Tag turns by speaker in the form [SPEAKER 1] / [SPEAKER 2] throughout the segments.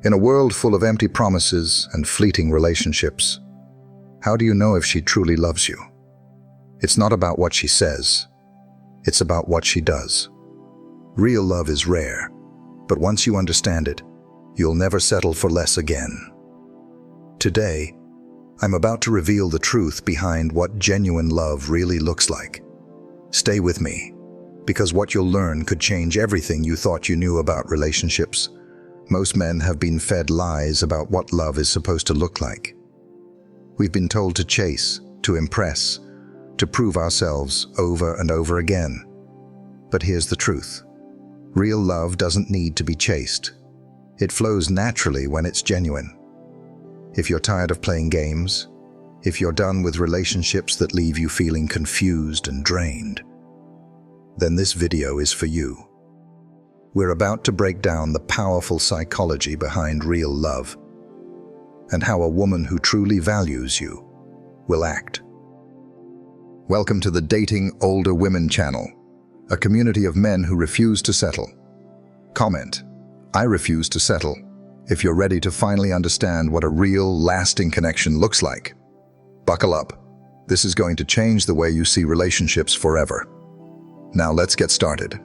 [SPEAKER 1] In a world full of empty promises and fleeting relationships, how do you know if she truly loves you? It's not about what she says. It's about what she does. Real love is rare, but once you understand it, you'll never settle for less again. Today, I'm about to reveal the truth behind what genuine love really looks like. Stay with me, because what you'll learn could change everything you thought you knew about relationships. Most men have been fed lies about what love is supposed to look like. We've been told to chase, to impress, to prove ourselves over and over again. But here's the truth. Real love doesn't need to be chased. It flows naturally when it's genuine. If you're tired of playing games, if you're done with relationships that leave you feeling confused and drained, then this video is for you. We're about to break down the powerful psychology behind real love and how a woman who truly values you will act. Welcome to the Dating Older Women channel, a community of men who refuse to settle. Comment, "I refuse to settle," if you're ready to finally understand what a real, lasting connection looks like. Buckle up. This is going to change the way you see relationships forever. Now let's get started.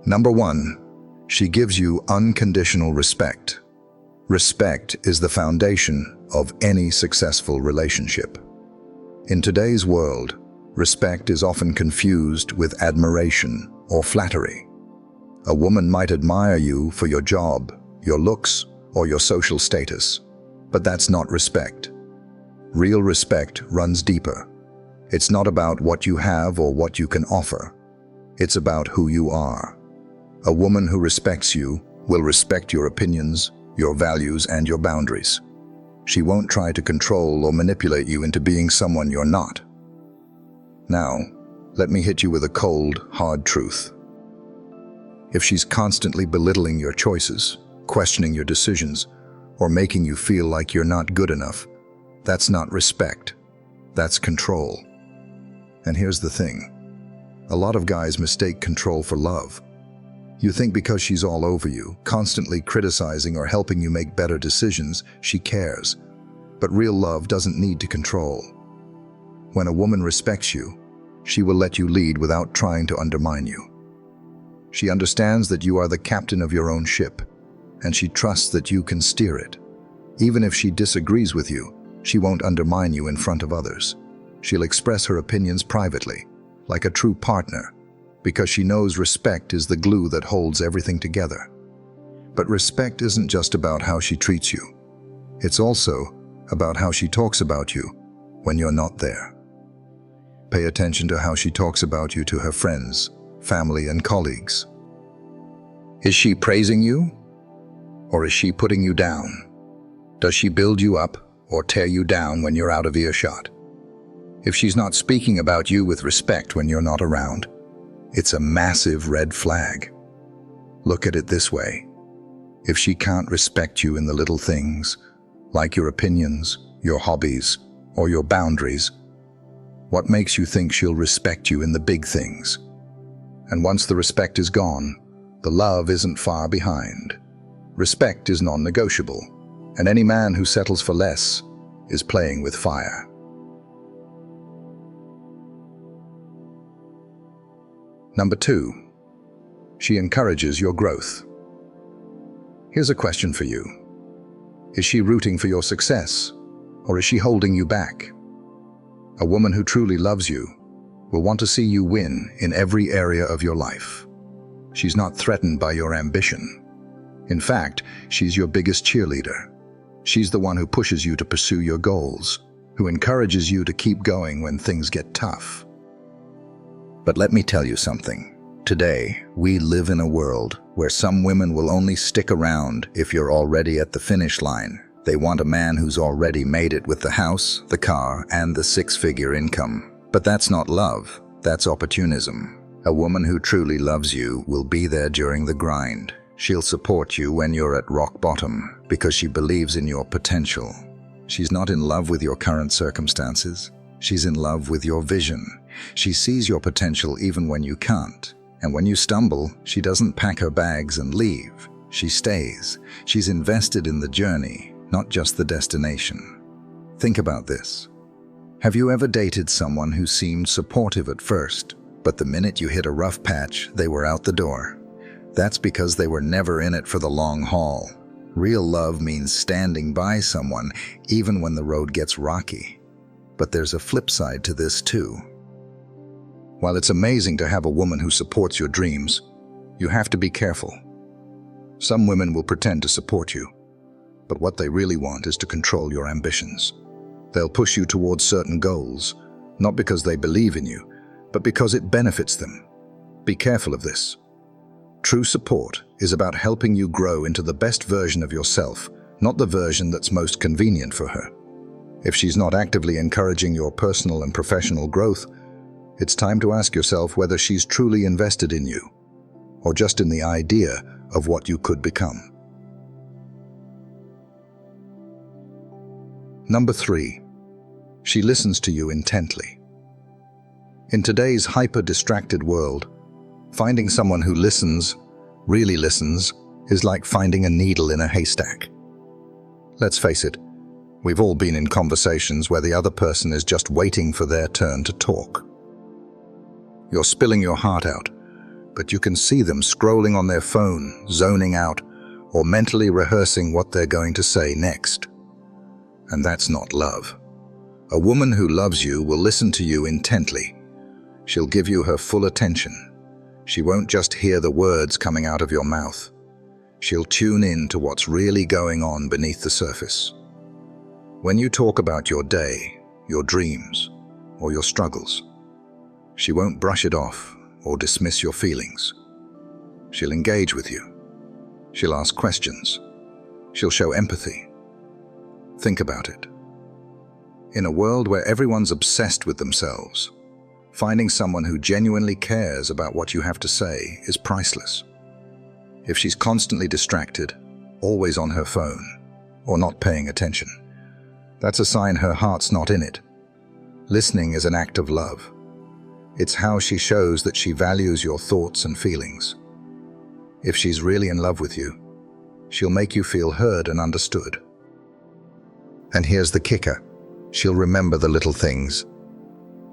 [SPEAKER 1] Number 1, she gives you unconditional respect. Respect is the foundation of any successful relationship. In today's world, respect is often confused with admiration or flattery. A woman might admire you for your job, your looks, or your social status, but that's not respect. Real respect runs deeper. It's not about what you have or what you can offer. It's about who you are. A woman who respects you will respect your opinions, your values, and your boundaries. She won't try to control or manipulate you into being someone you're not. Now, let me hit you with a cold, hard truth. If she's constantly belittling your choices, questioning your decisions, or making you feel like you're not good enough, that's not respect. That's control. And here's the thing. A lot of guys mistake control for love. You think because she's all over you, constantly criticizing or helping you make better decisions, she cares. But real love doesn't need to control. When a woman respects you, she will let you lead without trying to undermine you. She understands that you are the captain of your own ship, and she trusts that you can steer it. Even if she disagrees with you, she won't undermine you in front of others. She'll express her opinions privately, like a true partner, because she knows respect is the glue that holds everything together. But respect isn't just about how she treats you. It's also about how she talks about you when you're not there. Pay attention to how she talks about you to her friends, family, and colleagues. Is she praising you, or is she putting you down? Does she build you up or tear you down when you're out of earshot? If she's not speaking about you with respect when you're not around, it's a massive red flag. Look at it this way. If she can't respect you in the little things, like your opinions, your hobbies, or your boundaries, what makes you think she'll respect you in the big things? And once the respect is gone, the love isn't far behind. Respect is non-negotiable, and any man who settles for less is playing with fire. Number 2, she encourages your growth. Here's a question for you. Is she rooting for your success, or is she holding you back? A woman who truly loves you will want to see you win in every area of your life. She's not threatened by your ambition. In fact, she's your biggest cheerleader. She's the one who pushes you to pursue your goals, who encourages you to keep going when things get tough. But let me tell you something. Today, we live in a world where some women will only stick around if you're already at the finish line. They want a man who's already made it with the house, the car, and the six-figure income. But that's not love, that's opportunism. A woman who truly loves you will be there during the grind. She'll support you when you're at rock bottom because she believes in your potential. She's not in love with your current circumstances. She's in love with your vision. She sees your potential even when you can't. And when you stumble, she doesn't pack her bags and leave. She stays. She's invested in the journey, not just the destination. Think about this. Have you ever dated someone who seemed supportive at first, but the minute you hit a rough patch, they were out the door? That's because they were never in it for the long haul. Real love means standing by someone even when the road gets rocky. But there's a flip side to this too. While it's amazing to have a woman who supports your dreams, you have to be careful. Some women will pretend to support you, but what they really want is to control your ambitions. They'll push you towards certain goals, not because they believe in you, but because it benefits them. Be careful of this. True support is about helping you grow into the best version of yourself, not the version that's most convenient for her. If she's not actively encouraging your personal and professional growth, it's time to ask yourself whether she's truly invested in you, or just in the idea of what you could become. Number 3. She listens to you intently. In today's hyper-distracted world, finding someone who listens, really listens, is like finding a needle in a haystack. Let's face it, we've all been in conversations where the other person is just waiting for their turn to talk. You're spilling your heart out, but you can see them scrolling on their phone, zoning out, or mentally rehearsing what they're going to say next. And that's not love. A woman who loves you will listen to you intently. She'll give you her full attention. She won't just hear the words coming out of your mouth. She'll tune in to what's really going on beneath the surface. When you talk about your day, your dreams, or your struggles, she won't brush it off or dismiss your feelings. She'll engage with you. She'll ask questions. She'll show empathy. Think about it. In a world where everyone's obsessed with themselves, finding someone who genuinely cares about what you have to say is priceless. If she's constantly distracted, always on her phone, or not paying attention, that's a sign her heart's not in it. Listening is an act of love. It's how she shows that she values your thoughts and feelings. If she's really in love with you, she'll make you feel heard and understood. And here's the kicker. She'll remember the little things.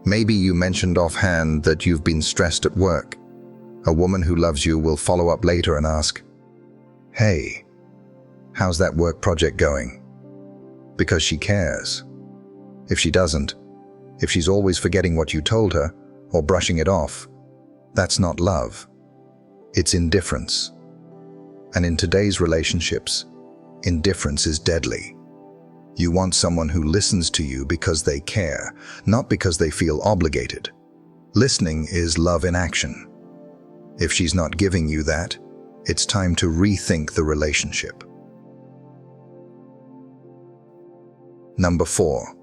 [SPEAKER 1] Maybe you mentioned offhand that you've been stressed at work. A woman who loves you will follow up later and ask, "Hey, how's that work project going?" Because she cares. If she doesn't, if she's always forgetting what you told her or brushing it off, that's not love. It's indifference. And in today's relationships, indifference is deadly. You want someone who listens to you because they care, not because they feel obligated. Listening is love in action. If she's not giving you that, it's time to rethink the relationship. Number 4.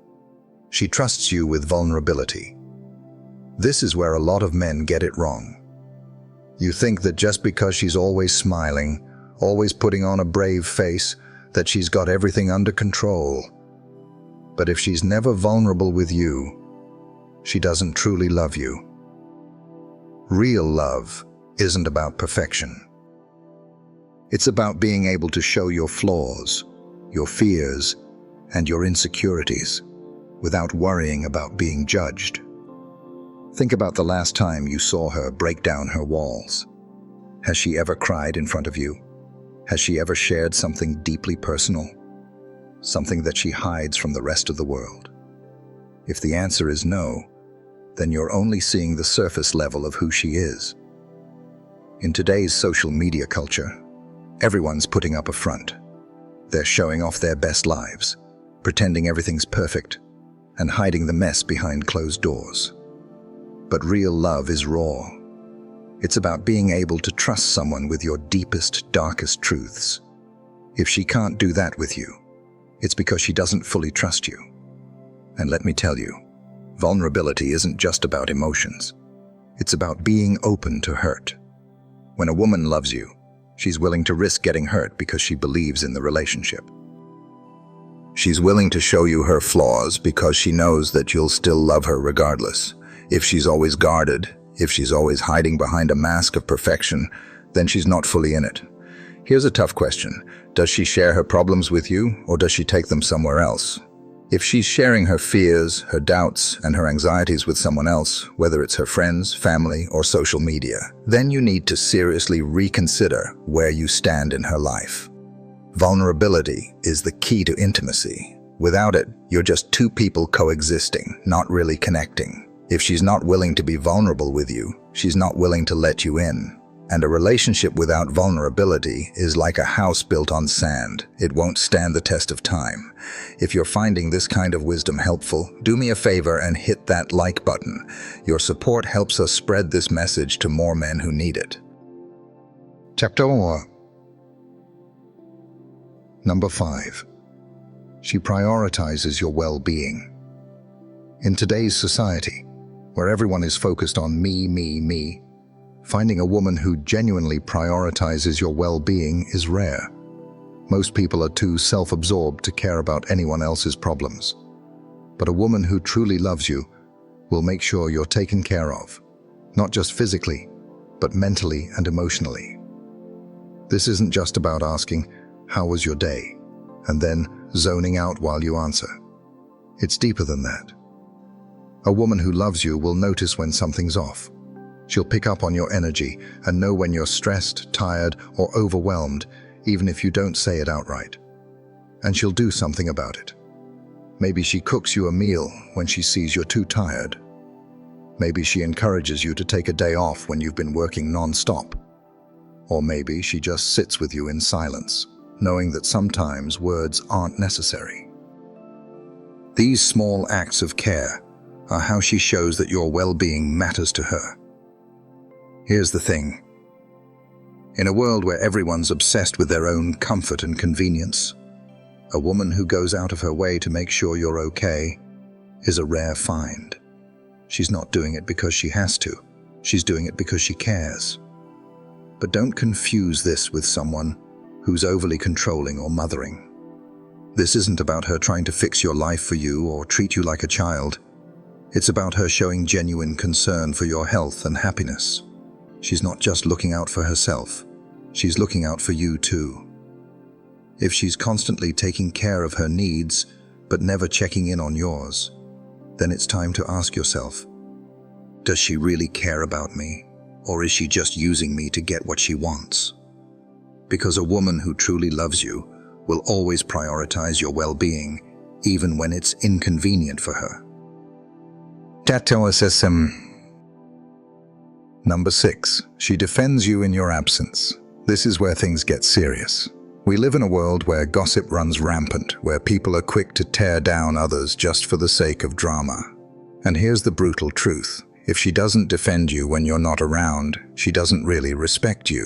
[SPEAKER 1] She trusts you with vulnerability. This is where a lot of men get it wrong. You think that just because she's always smiling, always putting on a brave face, that she's got everything under control. But if she's never vulnerable with you, she doesn't truly love you. Real love isn't about perfection. It's about being able to show your flaws, your fears, and your insecurities without worrying about being judged. Think about the last time you saw her break down her walls. Has she ever cried in front of you? Has she ever shared something deeply personal? Something that she hides from the rest of the world? If the answer is no, then you're only seeing the surface level of who she is. In today's social media culture, everyone's putting up a front. They're showing off their best lives, pretending everything's perfect, and hiding the mess behind closed doors. But real love is raw. It's about being able to trust someone with your deepest, darkest truths. If she can't do that with you, it's because she doesn't fully trust you. And let me tell you, vulnerability isn't just about emotions. It's about being open to hurt. When a woman loves you, she's willing to risk getting hurt because she believes in the relationship. She's willing to show you her flaws because she knows that you'll still love her regardless. If she's always guarded, if she's always hiding behind a mask of perfection, then she's not fully in it. Here's a tough question. Does she share her problems with you, or does she take them somewhere else? If she's sharing her fears, her doubts, and her anxieties with someone else, whether it's her friends, family, or social media, then you need to seriously reconsider where you stand in her life. Vulnerability is the key to intimacy. Without it, you're just two people coexisting, not really connecting. If she's not willing to be vulnerable with you, she's not willing to let you in. And a relationship without vulnerability is like a house built on sand. It won't stand the test of time. If you're finding this kind of wisdom helpful, do me a favor and hit that like button. Your support helps us spread this message to more men who need it. Chapter 4. Number 5. She prioritizes your well-being. In today's society, where everyone is focused on me, finding a woman who genuinely prioritizes your well-being is rare. Most people are too self-absorbed to care about anyone else's problems. But a woman who truly loves you will make sure you're taken care of, not just physically, but mentally and emotionally. This isn't just about asking, "How was your day?" and then zoning out while you answer. It's deeper than that. A woman who loves you will notice when something's off. She'll pick up on your energy and know when you're stressed, tired, or overwhelmed, even if you don't say it outright. And she'll do something about it. Maybe she cooks you a meal when she sees you're too tired. Maybe she encourages you to take a day off when you've been working non-stop. Or maybe she just sits with you in silence, knowing that sometimes words aren't necessary. These small acts of care are how she shows that your well-being matters to her. Here's the thing. In a world where everyone's obsessed with their own comfort and convenience, a woman who goes out of her way to make sure you're okay is a rare find. She's not doing it because she has to. She's doing it because she cares. But don't confuse this with someone who's overly controlling or mothering. This isn't about her trying to fix your life for you or treat you like a child. It's about her showing genuine concern for your health and happiness. She's not just looking out for herself, she's looking out for you too. If she's constantly taking care of her needs, but never checking in on yours, then it's time to ask yourself, does she really care about me, or is she just using me to get what she wants? Because a woman who truly loves you will always prioritize your well-being, even when it's inconvenient for her. Number 6. She defends you in your absence. This is where things get serious. We live in a world where gossip runs rampant, where people are quick to tear down others just for the sake of drama. And here's the brutal truth. If she doesn't defend you when you're not around, she doesn't really respect you.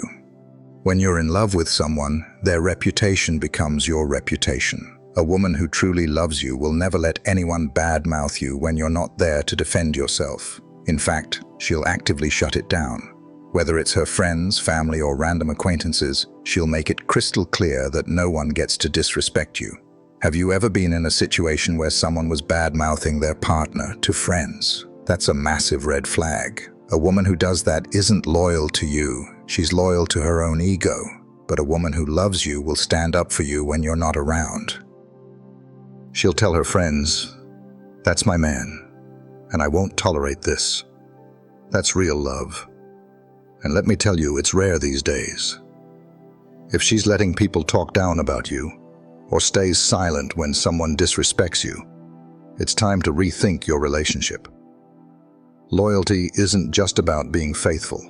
[SPEAKER 1] When you're in love with someone, their reputation becomes your reputation. A woman who truly loves you will never let anyone badmouth you when you're not there to defend yourself. In fact, she'll actively shut it down. Whether it's her friends, family, or random acquaintances, she'll make it crystal clear that no one gets to disrespect you. Have you ever been in a situation where someone was bad-mouthing their partner to friends? That's a massive red flag. A woman who does that isn't loyal to you. She's loyal to her own ego. But a woman who loves you will stand up for you when you're not around. She'll tell her friends, "That's my man, and I won't tolerate this." That's real love. And let me tell you, it's rare these days. If she's letting people talk down about you, or stays silent when someone disrespects you, it's time to rethink your relationship. Loyalty isn't just about being faithful.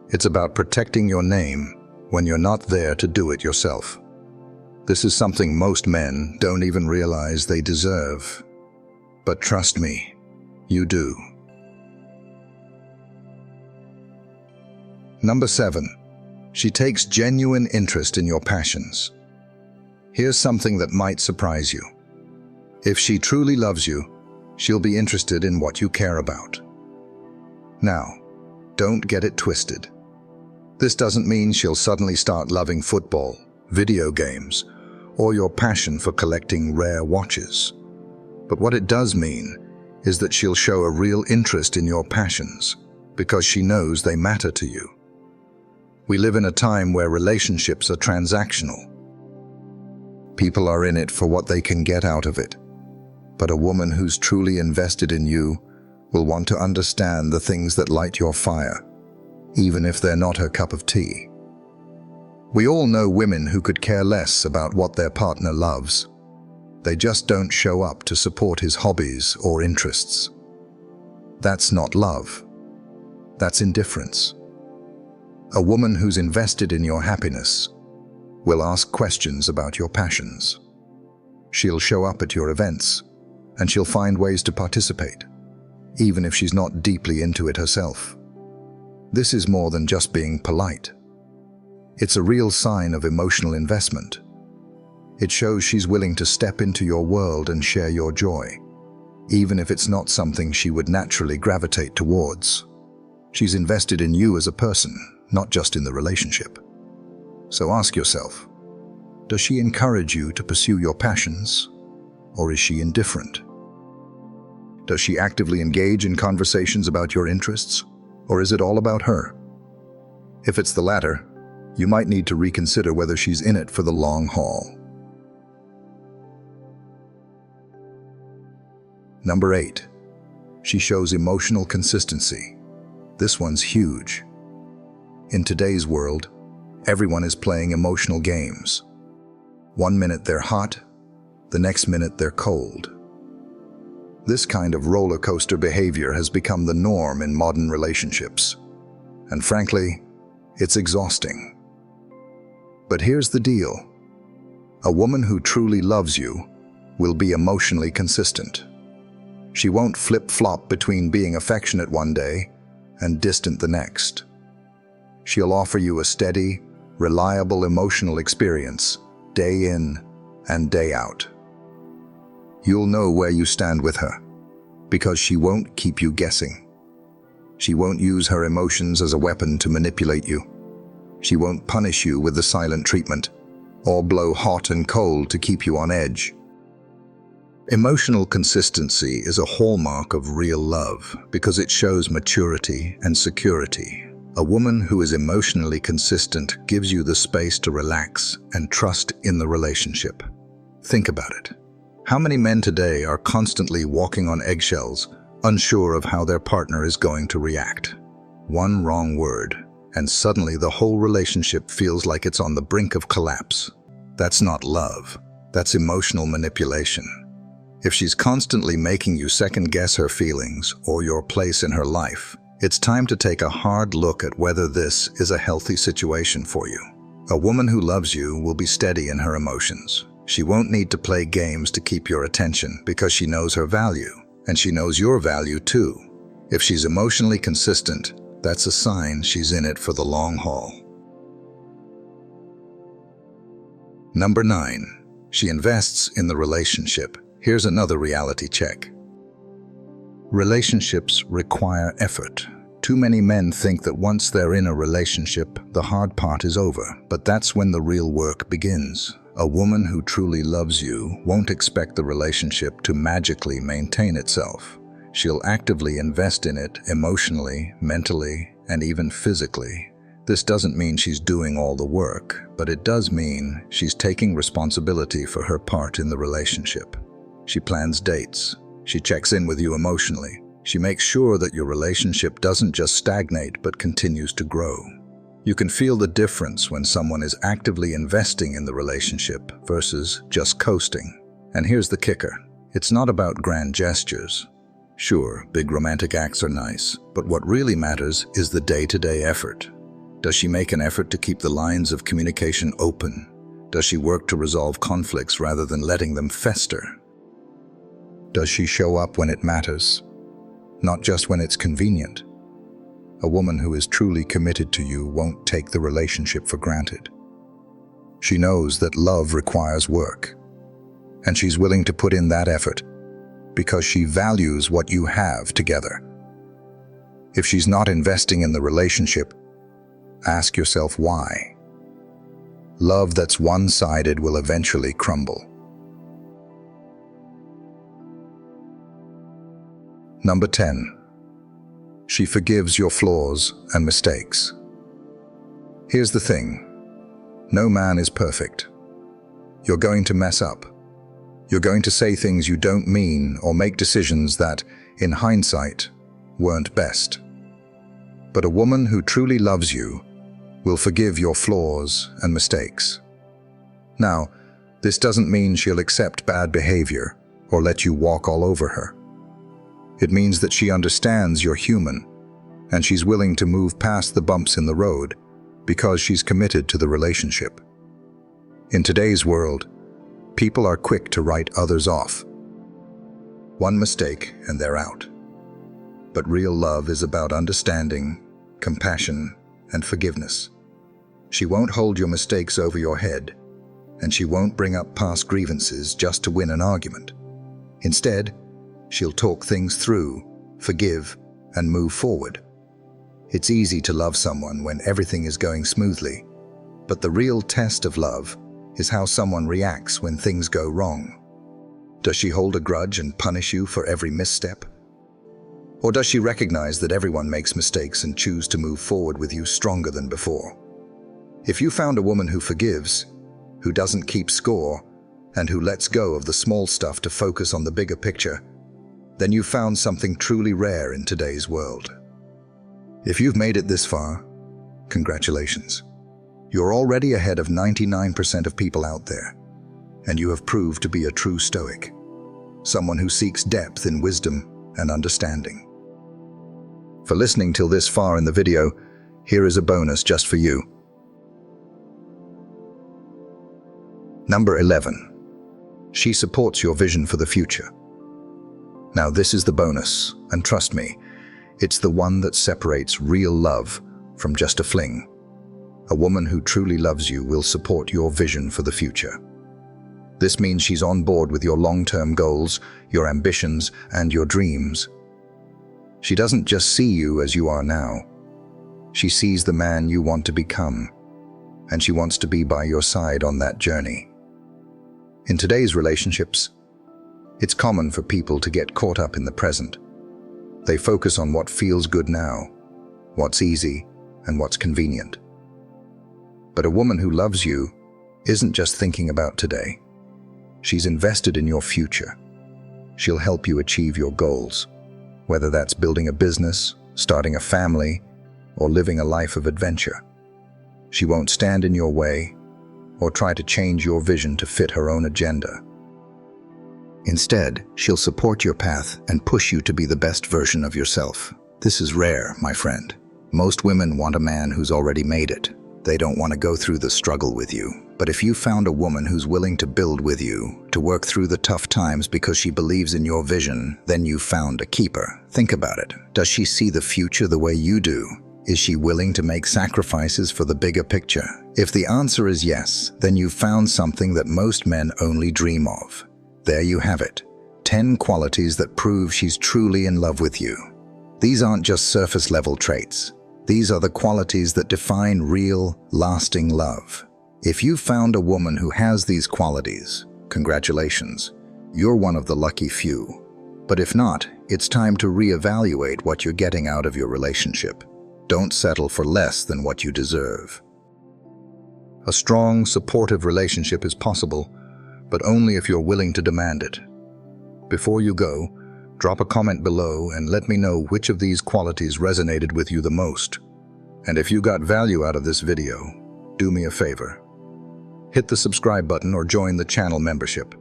[SPEAKER 1] It's about protecting your name when you're not there to do it yourself. This is something most men don't even realize they deserve. But trust me, you do. Number 7. She takes genuine interest in your passions. Here's something that might surprise you. If she truly loves you, she'll be interested in what you care about. Now, don't get it twisted. This doesn't mean she'll suddenly start loving football, video games, or your passion for collecting rare watches. But what it does mean is that she'll show a real interest in your passions because she knows they matter to you. We live in a time where relationships are transactional. People are in it for what they can get out of it. But a woman who's truly invested in you will want to understand the things that light your fire, even if they're not her cup of tea. We all know women who could care less about what their partner loves. They just don't show up to support his hobbies or interests. That's not love. That's indifference. A woman who's invested in your happiness will ask questions about your passions. She'll show up at your events, and she'll find ways to participate, even if she's not deeply into it herself. This is more than just being polite. It's a real sign of emotional investment. It shows she's willing to step into your world and share your joy, even if it's not something she would naturally gravitate towards. She's invested in you as a person, not just in the relationship. So ask yourself, does she encourage you to pursue your passions, or is she indifferent? Does she actively engage in conversations about your interests, or is it all about her? If it's the latter, you might need to reconsider whether she's in it for the long haul. Number 8. She shows emotional consistency. This one's huge. In today's world, everyone is playing emotional games. One minute they're hot, the next minute they're cold. This kind of roller coaster behavior has become the norm in modern relationships. And frankly, it's exhausting. But here's the deal. A woman who truly loves you will be emotionally consistent. She won't flip-flop between being affectionate one day and distant the next. She'll offer you a steady, reliable emotional experience, day in and day out. You'll know where you stand with her, because she won't keep you guessing. She won't use her emotions as a weapon to manipulate you. She won't punish you with the silent treatment, or blow hot and cold to keep you on edge. Emotional consistency is a hallmark of real love because it shows maturity and security. A woman who is emotionally consistent gives you the space to relax and trust in the relationship. Think about it. How many men today are constantly walking on eggshells, unsure of how their partner is going to react? One wrong word, and suddenly the whole relationship feels like it's on the brink of collapse. That's not love. That's emotional manipulation. If she's constantly making you second-guess her feelings or your place in her life, it's time to take a hard look at whether this is a healthy situation for you. A woman who loves you will be steady in her emotions. She won't need to play games to keep your attention because she knows her value, and she knows your value too. If she's emotionally consistent, that's a sign she's in it for the long haul. Number 9. She invests in the relationship. Here's another reality check. Relationships require effort. Too many men think that once they're in a relationship, the hard part is over, but that's when the real work begins. A woman who truly loves you won't expect the relationship to magically maintain itself. She'll actively invest in it emotionally, mentally, and even physically. This doesn't mean she's doing all the work, but it does mean she's taking responsibility for her part in the relationship. She plans dates. She checks in with you emotionally. She makes sure that your relationship doesn't just stagnate but continues to grow. You can feel the difference when someone is actively investing in the relationship versus just coasting. And here's the kicker. It's not about grand gestures. Sure, big romantic acts are nice, but what really matters is the day-to-day effort. Does she make an effort to keep the lines of communication open? Does she work to resolve conflicts rather than letting them fester? Does she show up when it matters, not just when it's convenient? A woman who is truly committed to you won't take the relationship for granted. She knows that love requires work, and she's willing to put in that effort because she values what you have together. If she's not investing in the relationship, ask yourself why. Love that's one-sided will eventually crumble. Number 10. She forgives your flaws and mistakes. Here's the thing. No man is perfect. You're going to mess up. You're going to say things you don't mean or make decisions that, in hindsight, weren't best. But a woman who truly loves you will forgive your flaws and mistakes. Now, this doesn't mean she'll accept bad behavior or let you walk all over her. It means that she understands you're human, and she's willing to move past the bumps in the road because she's committed to the relationship. In today's world, people are quick to write others off. One mistake and they're out. But real love is about understanding, compassion, and forgiveness. She won't hold your mistakes over your head, and she won't bring up past grievances just to win an argument. Instead, she'll talk things through, forgive, and move forward. It's easy to love someone when everything is going smoothly, but the real test of love is how someone reacts when things go wrong. Does she hold a grudge and punish you for every misstep? Or does she recognize that everyone makes mistakes and choose to move forward with you stronger than before? If you found a woman who forgives, who doesn't keep score, and who lets go of the small stuff to focus on the bigger picture, then you've found something truly rare in today's world. If you've made it this far, congratulations. You're already ahead of 99% of people out there, and you have proved to be a true stoic, someone who seeks depth in wisdom and understanding. For listening till this far in the video, here is a bonus just for you. Number 11. She supports your vision for the future. Now this is the bonus, and trust me, it's the one that separates real love from just a fling. A woman who truly loves you will support your vision for the future. This means she's on board with your long-term goals, your ambitions, and your dreams. She doesn't just see you as you are now. She sees the man you want to become, and she wants to be by your side on that journey. In today's relationships, it's common for people to get caught up in the present. They focus on what feels good now, what's easy, and what's convenient. But a woman who loves you isn't just thinking about today. She's invested in your future. She'll help you achieve your goals, whether that's building a business, starting a family, or living a life of adventure. She won't stand in your way or try to change your vision to fit her own agenda. Instead, she'll support your path and push you to be the best version of yourself. This is rare, my friend. Most women want a man who's already made it. They don't want to go through the struggle with you. But if you found a woman who's willing to build with you, to work through the tough times because she believes in your vision, then you've found a keeper. Think about it. Does she see the future the way you do? Is she willing to make sacrifices for the bigger picture? If the answer is yes, then you've found something that most men only dream of. There you have it. 10 qualities that prove she's truly in love with you. These aren't just surface-level traits. These are the qualities that define real, lasting love. If you've found a woman who has these qualities, congratulations. You're one of the lucky few. But if not, it's time to reevaluate what you're getting out of your relationship. Don't settle for less than what you deserve. A strong, supportive relationship is possible, but only if you're willing to demand it. Before you go, drop a comment below and let me know which of these qualities resonated with you the most. And if you got value out of this video, do me a favor. Hit the subscribe button or join the channel membership.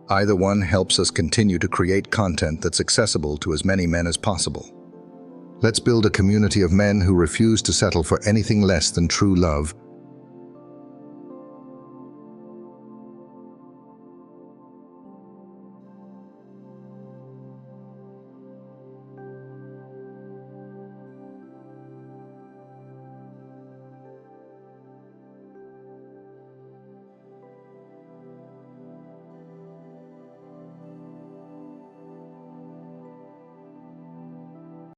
[SPEAKER 1] Either one helps us continue to create content that's accessible to as many men as possible. Let's build a community of men who refuse to settle for anything less than true love